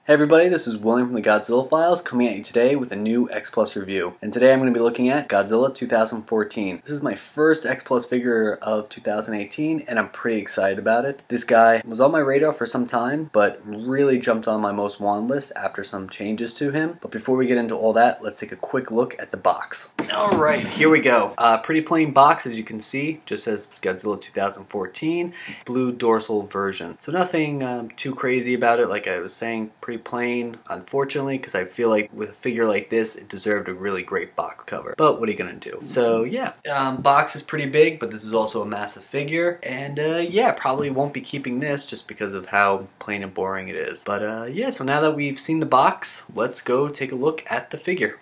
Hey everybody, this is William from the Godzilla Files coming at you today with a new X Plus review. And today I'm going to be looking at Godzilla 2014. This is my first X Plus figure of 2018 and I'm pretty excited about it. This guy was on my radar for some time, but really jumped on my most wanted list after some changes to him. But before we get into all that, let's take a quick look at the box. Alright, here we go. Pretty plain box as you can see, just says Godzilla 2014, blue dorsal version. So nothing too crazy about it, like I was saying, pretty plain, unfortunately, because I feel like with a figure like this, it deserved a really great box cover. But what are you gonna do? So yeah, box is pretty big, but this is also a massive figure, and yeah, probably won't be keeping this just because of how plain and boring it is. But yeah, so now that we've seen the box, let's go take a look at the figure.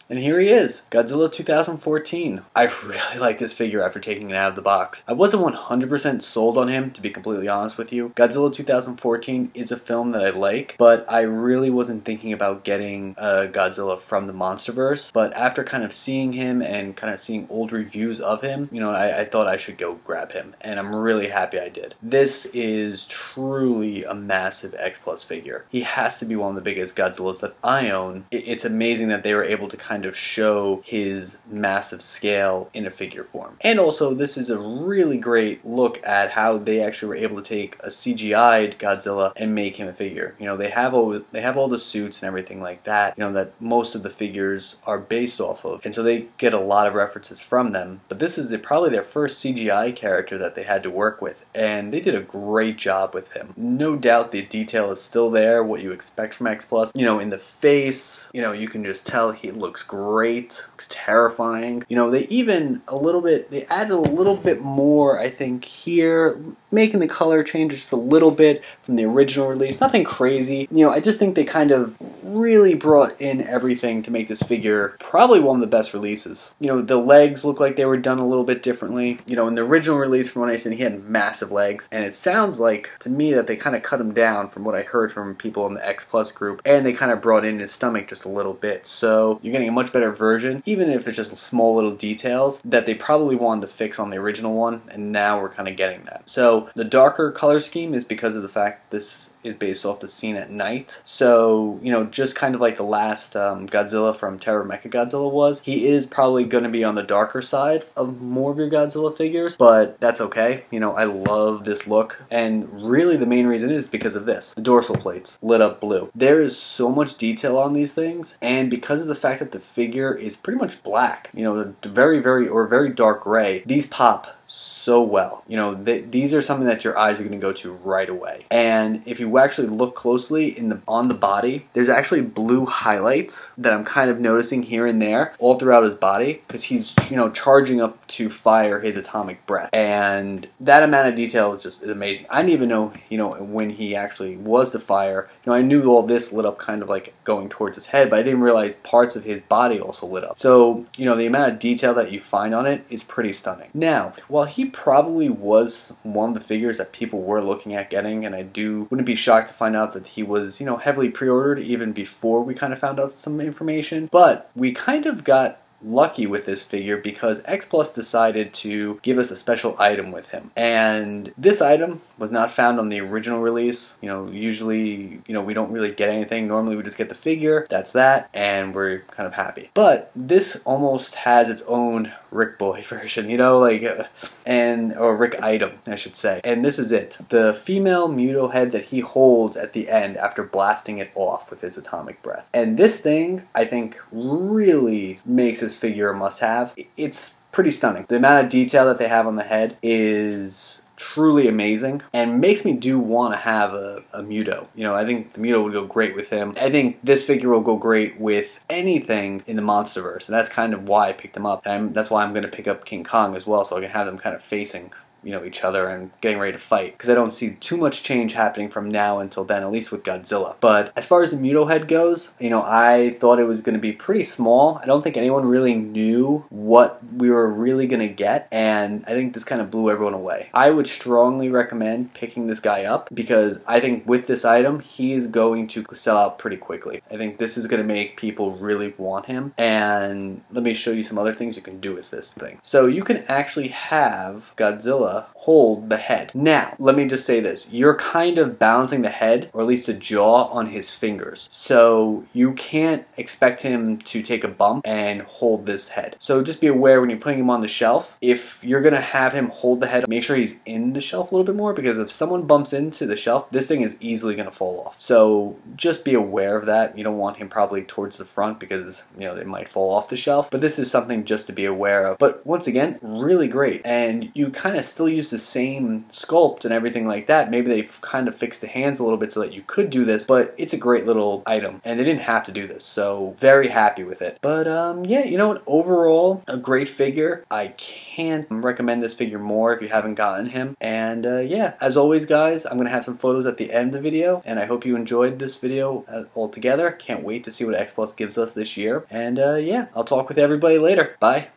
And here he is, Godzilla 2014. I really like this figure after taking it out of the box. I wasn't 100% sold on him, to be completely honest with you. Godzilla 2014 is a film that I like, but I really wasn't thinking about getting Godzilla from the MonsterVerse. But after kind of seeing him and kind of seeing old reviews of him, you know, I thought I should go grab him. And I'm really happy I did. This is truly a massive X Plus figure. He has to be one of the biggest Godzillas that I own. It's amazing that they were able to kind of show his massive scale in a figure form. And also, this is a really great look at how they actually were able to take a CGI'd Godzilla and make him a figure. You know, they have all the suits and everything like that, you know, that most of the figures are based off of. And so they get a lot of references from them. But this is probably their first CGI character that they had to work with. And they did a great job with him. No doubt the detail is still there, what you expect from X Plus. You know, in the face, you know, you can just tell he looks great, looks terrifying. You know, they added a little bit more, I think, here, making the color change just a little bit from the original release. Nothing crazy. You know, I just think they kind of really brought in everything to make this figure probably one of the best releases. You know, the legs look like they were done a little bit differently. You know, in the original release, from what I said, he had massive legs, and it sounds like, to me, that they kind of cut him down from what I heard from people in the X Plus group, and they kind of brought in his stomach just a little bit. So you're getting a much better version, even if it's just small little details that they probably wanted to fix on the original one, and now we're kind of getting that. So the darker color scheme is because of the fact this is based off the scene at night. So, you know, just kind of like the last Godzilla from Terror Mechagodzilla was, he is probably going to be on the darker side of more of your Godzilla figures, but that's okay. You know, I love this look, and really the main reason is because of this. The dorsal plates lit up blue. There is so much detail on these things, and because of the fact that the figure is pretty much black, you know, very dark gray, these pop so well. You know, these are something that your eyes are going to go to right away. And if you actually look closely on the body, there's actually blue highlights that I'm kind of noticing here and there all throughout his body, because he's, you know, charging up to fire his atomic breath. And that amount of detail is amazing. I didn't even know, you know, when he actually was to fire. You know, I knew all this lit up kind of like going towards his head, but I didn't realize parts of his body also lit up. So, you know, the amount of detail that you find on it is pretty stunning. Now, while he probably was one of the figures that people were looking at getting, and I wouldn't be shocked to find out that he was, you know, heavily pre-ordered even before we kind of found out some information, but we kind of got lucky with this figure because X Plus decided to give us a special item with him. And this item was not found on the original release. You know, usually, you know, we don't really get anything. Normally we just get the figure, that's that, and we're kind of happy. But this almost has its own Rick Boy version, you know, like, or Rick item, I should say. And this is it. The female Muto head that he holds at the end after blasting it off with his atomic breath. And this thing, I think, really makes this figure a must-have. It's pretty stunning. The amount of detail that they have on the head is truly amazing and makes me want to have a Muto. You know, I think the Muto would go great with him. I think this figure will go great with anything in the MonsterVerse, and that's kind of why I picked him up. And that's why I'm going to pick up King Kong as well, so I can have them kind of facing, you know, each other and getting ready to fight, because I don't see too much change happening from now until then, at least with Godzilla. But as far as the Muto head goes, you know, I thought it was going to be pretty small. I don't think anyone really knew what we were really going to get, and I think this kind of blew everyone away. I would strongly recommend picking this guy up, because I think with this item, he is going to sell out pretty quickly. I think this is going to make people really want him, and let me show you some other things you can do with this thing. So you can actually have Godzilla hold the head. Now, let me just say this. You're kind of balancing the head, or at least the jaw, on his fingers. So you can't expect him to take a bump and hold this head. So just be aware when you're putting him on the shelf, if you're going to have him hold the head, make sure he's in the shelf a little bit more, because if someone bumps into the shelf, this thing is easily going to fall off. So just be aware of that. You don't want him probably towards the front because, you know, they might fall off the shelf. But this is something just to be aware of. But once again, really great. And you kind of still use the same sculpt and everything like that. Maybe they've kind of fixed the hands a little bit so that you could do this, but it's a great little item. And they didn't have to do this. So very happy with it. But yeah, you know what? Overall, a great figure. I can't recommend this figure more if you haven't gotten him. And yeah, as always, guys, I'm going to have some photos at the end of the video. And I hope you enjoyed this video altogether. Can't wait to see what X Plus gives us this year. And yeah, I'll talk with everybody later. Bye.